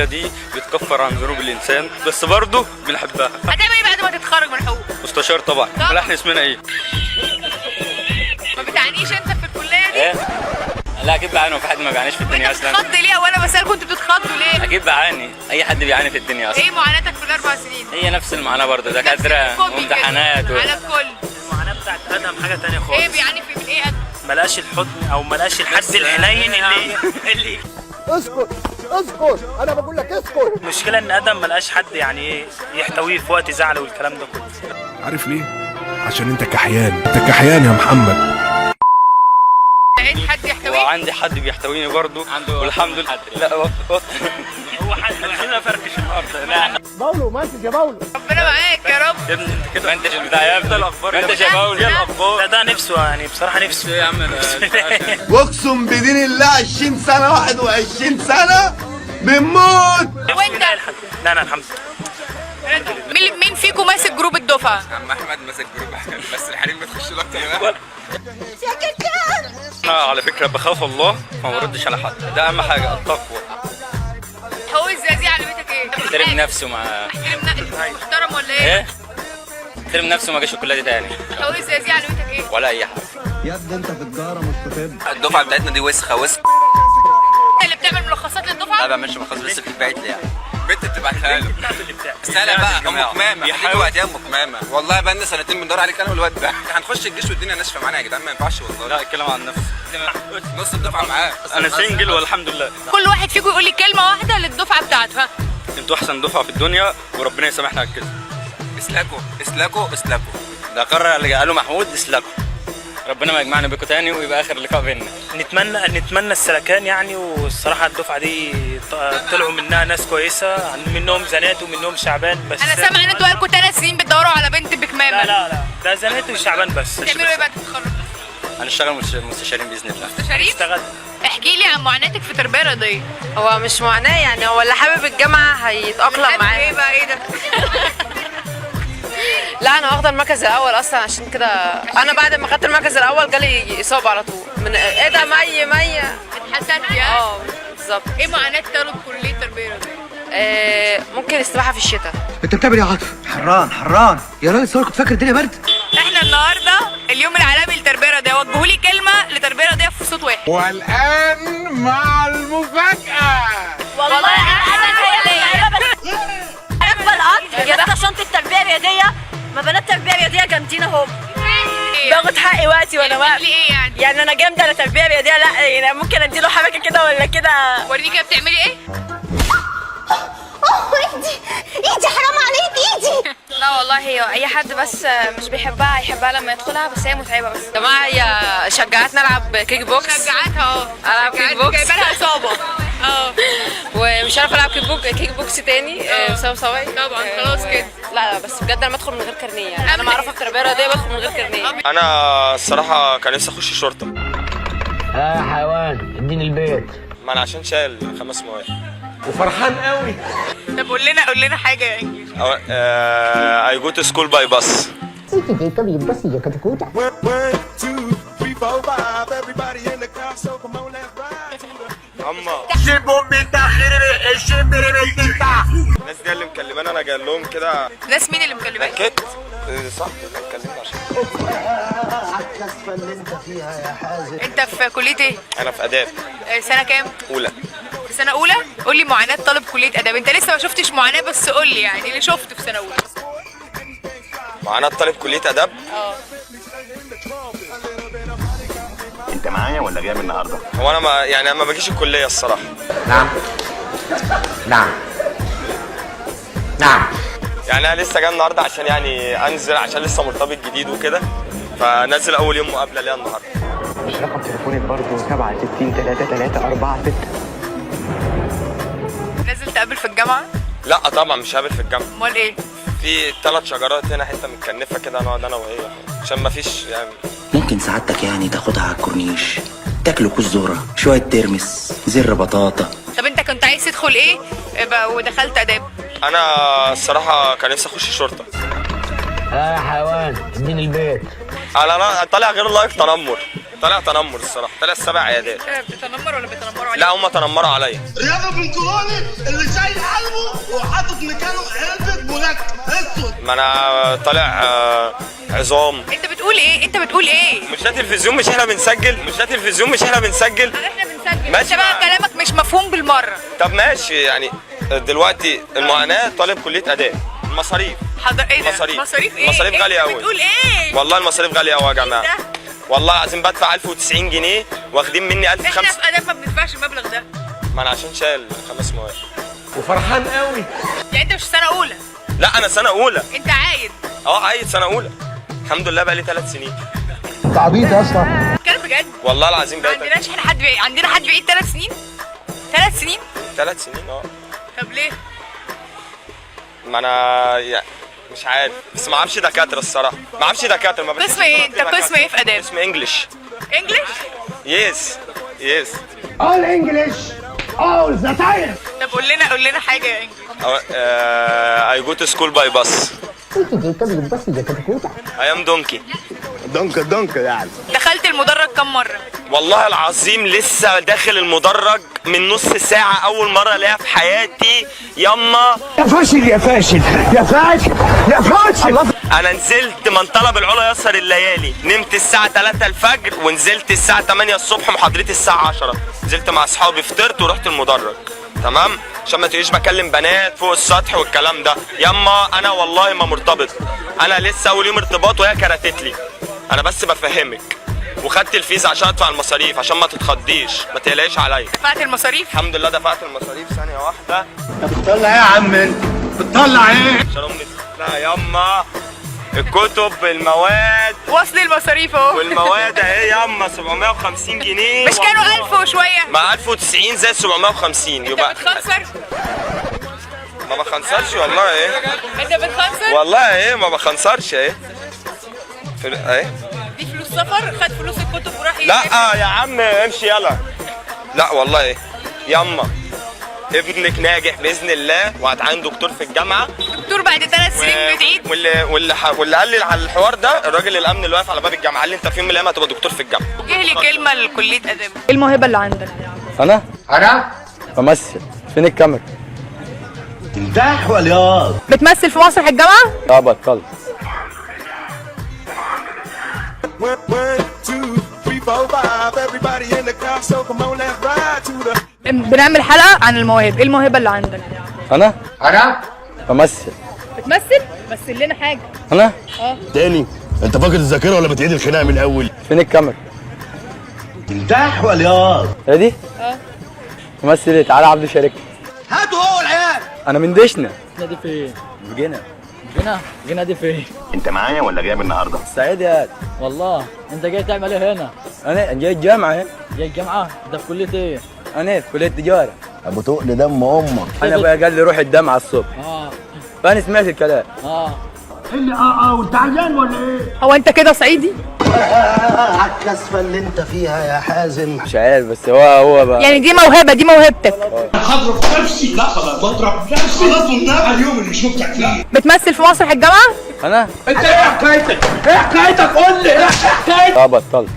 الكليه دي بتكفر عن ذنوب الانسان، بس برضه بنحبها. هتعمل ايه بعد ما تتخرج من حقوق؟ مستشار طبعا. لا احنا اسمنا ايه؟ ما بتعنيش انت في الكليه دي؟ ايه؟ لا اكيد بعاني، وفي حد ما بيعانيش في الدنيا اصلا. بتتخض ليه؟ وانا بسالكم انتوا بتتخضوا ليه؟ اكيد بعاني، اي حد بيعاني في الدنيا اصلا. ايه معاناتك في الاربع سنين؟ هي نفس المعاناه برضه، دكاتره وامتحانات على الكل. المعاناه بتاعت ادهم حاجه ثانيه خالص. ايه بيعاني في من ايه ادهم؟ ملقاش الحضن او ملقاش الحد الحنين اللي اسكت اسكت، انا بقول لك اسكت. المشكله ان ادم ملقاش حد يعني ايه يحتويه في وقت زعله والكلام ده كله. عارف ليه؟ عشان انت كحيان، انت كحيان يا محمد. لقيت حد يحتويه؟ وعندي حد بيحتويني برضه والحمد لله. لا هو حد خلينا فركش النهارده. لا باولو ماشي يا باولو. ربنا معاك يا رب. يا ابني انت كده منتج البتاع يا ابني. الاخبار منتج يا باول. يا الاخبار ده نفسه يعني بصراحه نفسه. ايه يا عم واقسم بدين الله 20 سنه 21 سنه بنموت. وانت؟ لا انا الحمد لله. مين فيكم ماسك جروب الدفعه؟ عم احمد ماسك جروب احمد، بس الحريم بتخش له اكتر بقى. انا على فكره بخاف الله ما بردش على حد، ده اهم حاجه التقوى. هو الزقازيق علمتك ايه؟ احترم نفسه مع احترم نفسه. محترم ولا ايه؟ ايه؟ احترم نفسه ما جاش الكليه دي تاني هو الزقازيق علمتك ايه؟ ولا اي حاجه. يا ابني انت في تجاره مش في طب. الدفعه بتاعتنا دي وسخه وسخه. اللي بتعمل ملخصات لا للدفعه؟ بعملش مخصص بس بتتبعت لي يعني. بنت بتبعتها له. سهله بقى ام كمامه، هتيجي وقتها ام كمامه. والله بقى لنا سنتين بندور عليك انا والواد ده. هنخش الجيش والدنيا ناشفه معانا يا جدعان، ما ينفعش والله. لا اتكلم عن نفسي. نص الدفعه معاه. انا سنجل والحمد لله. كل واحد فيكم يقول لي كلمه واحده للدفعه بتاعته. ها؟ انتوا احسن دفعه في الدنيا وربنا يسامحنا على الكذب. اسلاكوا اسلاكوا اسلاكوا. ده قرر اللي قاله محمود اسلكوا. ربنا ما يجمعنا بيكم تاني ويبقى اخر لقاء بيننا. نتمنى السلكان يعني. والصراحه الدفعه دي طلعوا منها ناس كويسه، منهم زنات ومنهم شعبان بس. انا سامعه ان انتوا بقالكم 3 سنين بتدوروا على بنت بكمامه. لا ده زنات وشعبان بس. تعملوا ايه بعد التخرج؟ هنشتغل مستشارين باذن الله. مستشارين؟ اشتغل. احكي لي عن معاناتك في تربيه رياضيه. هو مش معاناة يعني، هو اللي حابب الجامعة هيتأقلم معاها. ايه بقى ايه ده؟ لا أنا واخدة المركز الأول أصلا، عشان كده أنا بعد ما خدت المركز الأول جالي إصابة على طول من إيه ده مية. اتحسدتي ها؟ بالظبط. ايه معاناه طالب كليه تربيه رياضيه؟ ممكن السباحة في الشتاء. انت بتعمل ايه يا عاطف؟ حران يا راجل، صور كنت فاكر الدنيا برد. احنا النهارده اليوم العالمي للتربيه الرياضيه، وجهوا لي كلمه لتربيه رياضيه في صوت واحد. والان مع المفاجاه. والله راكبه القطر يا باشا شنطه التربيه الرياضيه. ما بنات التربيه الرياضيه جامدين اهم. باخد حقي وقتي وانا واقف. ايه يعني؟ يعني انا جامده على تربيه رياضيه. لا يعني ممكن اديله حركه كده ولا كده. وريني كده بتعملي ايه؟ ايدي حرام عليك ايدي. لا والله هي أي حد بس مش بيحبها هيحبها لما يدخلها، بس هي متعبة. بس يا جماعة هي شجعتنا ألعب كيك بوكس. شجعتها ألعب كيك بوكس. جايبه لها اصابه. ومش عارفة ألعب كيك بوكس تاني بسبب صوابعي. طبعا خلاص كده. لا بس بجد انا بدخل من غير كارنيه يعني. انا معروفه في التربيه الرياضيه بدخل من غير كارنيه. انا الصراحه كان نفسي اخش شرطه. يا حيوان اديني البيت. ما انا عشان شايل 5 مواد وفرحان قوي. طب قول لنا حاجه يا انجلش. I go to school by bus. اما الناس دي اللي مكلماني انا جاي لهم كده. ناس مين اللي مكلماك؟ كده صح اللي مكلمني عشان انت في كليه ايه؟ انا في اداب. سنه كام؟ اولى. في سنه اولى؟ قول لي معاناه طالب كليه اداب. انت لسه ما شفتش معاناه، بس قول لي يعني اللي شفته في سنه اولى. معانا طالب كليه اداب. انت معايا ولا جاي من النهارده؟ هو انا ما باجيش الكليه الصراحه. نعم يعني انا لسه جاي النهارده عشان يعني انزل، عشان لسه مرتبط جديد وكده، فنازل اول يوم مقابله ليا النهارده. مش رقم تليفونك برضه 67 33 46. نازل تقابل في الجامعه؟ لا طبعا مش هقابل في الجامعه. امال ايه؟ في 3 شجرات هنا، حته متكنفه كده نقعد انا وهي عشان ما فيش يعني. ممكن سعادتك يعني تاخدها على الكورنيش، تاكلوا كوز ذره، شويه ترمس، زر بطاطا. طب انت كنت عايز تدخل ايه ودخلت اداب؟ انا الصراحه كان نفسي اخش شرطه. يا حيوان اديني البيت. انا طالع غير لايف تنمر. طالع تنمر الصراحه، طالع 7 عيادات. بتتنمر ولا بيتنمروا عليك؟ لا هم تنمروا عليا. رياضه بنطلوني اللي زي ما انا طالع عظام. انت بتقول ايه؟ انت بتقول ايه؟ مش ده تلفزيون، مش احنا بنسجل؟ مش ده تلفزيون، مش احنا بنسجل؟ احنا بنسجل. ماشي انت بقى كلامك مش مفهوم بالمره. طب ماشي، يعني دلوقتي المعاناه طالب كليه اداب، المصاريف ايه ده؟ مصاريف. مصاريف ايه؟ مصاريف غاليه قوي. بتقول ايه؟ والله المصاريف غاليه قوي يا جماعه. ده؟ والله العظيم بدفع 1090 جنيه واخدين مني 1005. احنا في اداب ما بندفعش المبلغ ده. ما انا عشان شايل 5 مواد. وفرحان قوي. يعني انت مش سنه اولى؟ لا انا سنه اولى. انت عايد؟ عايد سنه اولى. الحمد لله بقى لي 3 سنين. انت عبيط يا اسطى. كلام بجد؟ والله العظيم ما بقى عندناش احنا حد بعيد، عندنا حد بعيد 3 سنين؟ 3 سنين؟ 3 سنين طب ليه؟ ما انا يعني مش عارف، بس ما اعرفش دكاتره الصراحه، ما اعرفش دكاتره. ما قسم ايه؟ انت قسم ايه في اداب؟ قسم انجلش. انجلش؟ يس. all English all the time. طب قول لنا حاجه يا انجلش. I go to school by bus. I am donkey. دونك يعني. دخلت المدرج كم مره؟ والله العظيم لسه داخل المدرج من نص ساعة، أول مرة ألاقيها في حياتي. يما يا فاشل يا فاشل يا فاشل يا فاشل. أنا نزلت من طلب العلا يسر الليالي، نمت الساعة 3 الفجر ونزلت الساعة 8 الصبح، محاضرتي الساعة 10. نزلت مع أصحابي، فطرت ورحت المدرج. تمام؟ عشان ما تقوليش بكلم بنات فوق السطح والكلام ده. يما أنا والله ما مرتبط، أنا لسه أول يوم ارتباط وهي كرتت لي. أنا بس بفهمك. وخدت الفيزا عشان ادفع المصاريف، عشان ما تتخضيش، ما تقلقيش عليا. دفعت المصاريف؟ الحمد لله دفعت المصاريف. ثانية واحدة. بتطلع ايه يا عم انت؟ بتطلع ايه؟ عشان امي لا ياما الكتب المواد وصل المصاريف اهو. والمواد اهي ياما 750 جنيه. مش كانوا 1000 وشويه؟ مع 1090 زائد 750 يبقى. انت بتخنصر؟ ما بخنصرش والله. ايه انت بتخنصر؟ والله ايه ما بخنصرش. ايه ايه دي فلوس سفر؟ خد فلوس الكتب وراح لا يا عم امشي يلا. لا والله ايه ياما ابنك ناجح باذن الله وهتعين دكتور في الجامعه. دكتور بعد 3 سنين بتعيد؟ واللي قال لي على الحوار ده الراجل الامن اللي واقف على باب الجامعه، قال لي انت في يوم من الايام هتبقى دكتور في الجامعه. وجه لي كلمه لكليه اداب. ايه الموهبه اللي عندك؟ انا بمثل. فين الكاميرا؟ تمدح ولا بتمثل في مسرح الجامعه؟ اه بطلت. بنعمل حلقه عن المواهب، ايه الموهبه اللي عندك؟ انا بمثل. بتمثل؟ مثل لنا حاجه. انا تاني انت فاقد الذاكره ولا بتعيد الخناقه من الاول؟ فين الكاميرا؟ تمدح ولا هي دي؟ بمثل ايه؟ تعالى عبد شاركني. هاتوا هو العيال. انا من دشنا. دي فين؟ جينا. جينا دي فين؟ انت معايا ولا جايب النهارده؟ السعيد يا والله انت جاي تعمل ايه هنا؟ انا جاي الجامعه اهي. جاي الجامعه؟ ده في كليه ايه؟ انا في كليه تجاره. ابو تقل دم امك. انا بقى قال لي روح الجامعه الصبح. فانا سمعت الكلام. اللي وانت عيان ولا ايه؟ هو انت كده صعيدي؟ على الكسفه اللي انت فيها يا حازم. مش عارف بس هو بقى. يعني دي موهبه، دي موهبتك. هضرب نفسي. لا خلاص بضرب نفسي. خلاص والنبي اليوم اللي شفتك فيه. بتمثل في مسرح الجامعه؟ انا انت ايه حكايتك؟ ايه حكايتك؟ قول لي ايه حكايتك؟ بطلت.